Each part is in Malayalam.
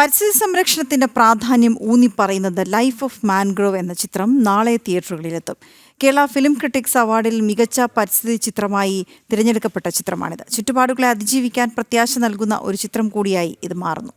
പരിസ്ഥിതി സംരക്ഷണത്തിന്റെ പ്രാധാന്യം ഊന്നിപ്പറയുന്നത് ലൈഫ് ഓഫ് മാൻഗ്രോവ് എന്ന ചിത്രം നാളെ തിയേറ്ററുകളിലെത്തും. കേരള ഫിലിം ക്രിട്ടിക്സ് അവാർഡിൽ മികച്ച പരിസ്ഥിതി ചിത്രമായി തിരഞ്ഞെടുക്കപ്പെട്ട ചിത്രമാണിത്. ചുറ്റുപാടുകളെ അതിജീവിക്കാൻ പ്രത്യാശ നൽകുന്ന ഒരു ചിത്രം കൂടിയായി ഇത് മാറുന്നു.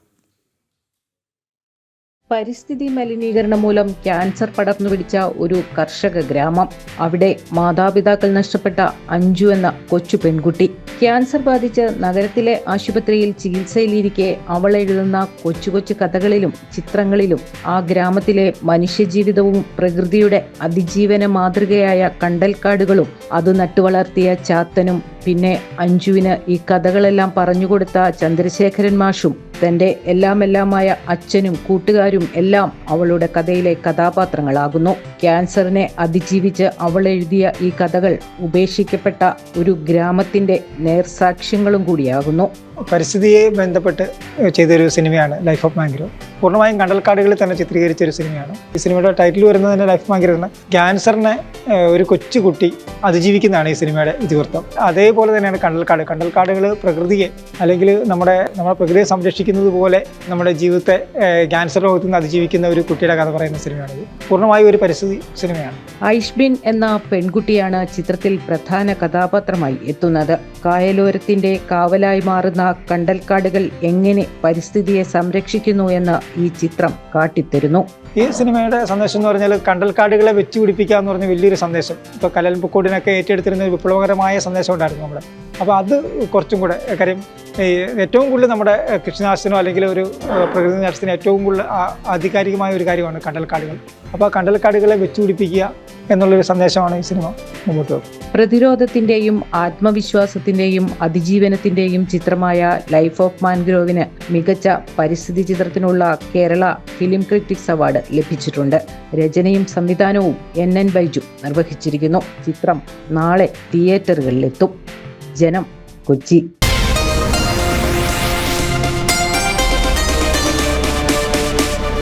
പരിസ്ഥിതി മലിനീകരണം മൂലം ക്യാൻസർ പടർന്നു പിടിച്ച ഒരു കർഷക ഗ്രാമം. അവിടെ മാതാപിതാക്കൾ നഷ്ടപ്പെട്ട അഞ്ജു എന്ന കൊച്ചു പെൺകുട്ടി ക്യാൻസർ ബാധിച്ച് നഗരത്തിലെ ആശുപത്രിയിൽ ചികിത്സയിലിരിക്കെ അവൾ എഴുതുന്ന കൊച്ചു കൊച്ചു കഥകളിലും ചിത്രങ്ങളിലും ആ ഗ്രാമത്തിലെ മനുഷ്യജീവിതവും പ്രകൃതിയുടെ അതിജീവന മാതൃകയായ കണ്ടൽക്കാടുകളും അത് നട്ടുവളർത്തിയ ചാത്തനും പിന്നെ അഞ്ജുവിന് ഈ കഥകളെല്ലാം പറഞ്ഞുകൊടുത്ത ചന്ദ്രശേഖരൻ മാഷും തന്റെ എല്ലാമെല്ലാമായ അച്ഛനും കൂട്ടുകാരും എല്ലാം അവളുടെ കഥയിലെ കഥാപാത്രങ്ങളാകുന്നു. ക്യാൻസറിനെ അതിജീവിച്ച് അവൾ എഴുതിയ ഈ കഥകൾ ഉപേക്ഷിക്കപ്പെട്ട ഒരു ഗ്രാമത്തിന്റെ നേർസാക്ഷ്യങ്ങളും കൂടിയാകുന്നു. പരിസ്ഥിതിയെ ബന്ധപ്പെട്ട് ചെയ്തൊരു സിനിമയാണ് ലൈഫ് ഓഫ് മാൻഗ്രോവ്. പൂർണ്ണമായും കണ്ടൽക്കാടുകളിൽ തന്നെ ചിത്രീകരിച്ച ഒരു സിനിമയാണ്. ഈ സിനിമയുടെ ടൈറ്റിൽ വരുന്നത് തന്നെ ലൈഫ് മാൻഗ്രോവ് ആണ്. ക്യാൻസറിനെ ഒരു കൊച്ചുകുട്ടി അതിജീവിക്കുന്നതാണ് ഈ സിനിമയുടെ ഇതിവൃത്തം. അതേപോലെ തന്നെയാണ് കണ്ടൽക്കാടുകൾ പ്രകൃതിയെ അല്ലെങ്കിൽ നമ്മുടെ പ്രകൃതിയെ സംരക്ഷിക്കുന്നത് പോലെ നമ്മുടെ ജീവിതത്തെ ക്യാൻസർ രോഗത്തിൽ നിന്ന് അതിജീവിക്കുന്ന ഒരു കുട്ടിയുടെ കഥ പറയുന്ന സിനിമയാണിത്. പൂർണ്ണമായും ഒരു പരിസ്ഥിതി സിനിമയാണ്. ഐഷ്ബിൻ എന്ന പെൺകുട്ടിയാണ് ചിത്രത്തിൽ പ്രധാന കഥാപാത്രമായി എത്തുന്നത്. കായലോരത്തിന്റെ കാവലായി മാറുന്ന കണ്ടൽക്കാടുകൾ എങ്ങനെ പരിസ്ഥിതിയെ സംരക്ഷിക്കുന്നു എന്ന് ഈ ചിത്രം കാട്ടിത്തരുന്നു. ഈ സിനിമയുടെ സന്ദേശം എന്ന് പറഞ്ഞാൽ കണ്ടൽക്കാടുകളെ വെച്ച് പിടിപ്പിക്കുക എന്ന് പറഞ്ഞ വലിയൊരു സന്ദേശം. ഇപ്പോൾ കലൽ പൊക്കോടിനൊക്കെ ഏറ്റെടുത്തിരുന്ന ഒരു വിപ്ലവകരമായ സന്ദേശം ഉണ്ടായിരുന്നു നമ്മുടെ. അപ്പോൾ അത് കുറച്ചും കൂടെ കാര്യം ഏറ്റവും കൂടുതൽ നമ്മുടെ കൃഷിനാശത്തിനോ അല്ലെങ്കിൽ ഒരു പ്രകൃതി നാശത്തിന് ഏറ്റവും കൂടുതൽ ആധികാരികമായ ഒരു കാര്യമാണ് കണ്ടൽക്കാടുകൾ. അപ്പോൾ ആ കണ്ടൽക്കാടുകളെ വെച്ച് പിടിപ്പിക്കുക എന്നുള്ളൊരു സന്ദേശമാണ് ഈ സിനിമ മുമ്പോട്ട് വെക്കുന്നത്. പ്രതിരോധത്തിന്റെയും ആത്മവിശ്വാസത്തിന്റെയും അതിജീവനത്തിന്റെയും ചിത്രമായ ലൈഫ് ഓഫ് മാൻഗ്രോവിന് മികച്ച പരിസ്ഥിതി ചിത്രത്തിനുള്ള കേരള ഫിലിം ക്രിട്ടിക്സ് അവാർഡ് ലഭിച്ചിട്ടുണ്ട്. രചനയും സംവിധാനവും NN ബൈജു നിർവഹിച്ചിരിക്കുന്നു. ചിത്രം നാളെ തിയേറ്ററുകളിലെത്തും. ജനം, കൊച്ചി.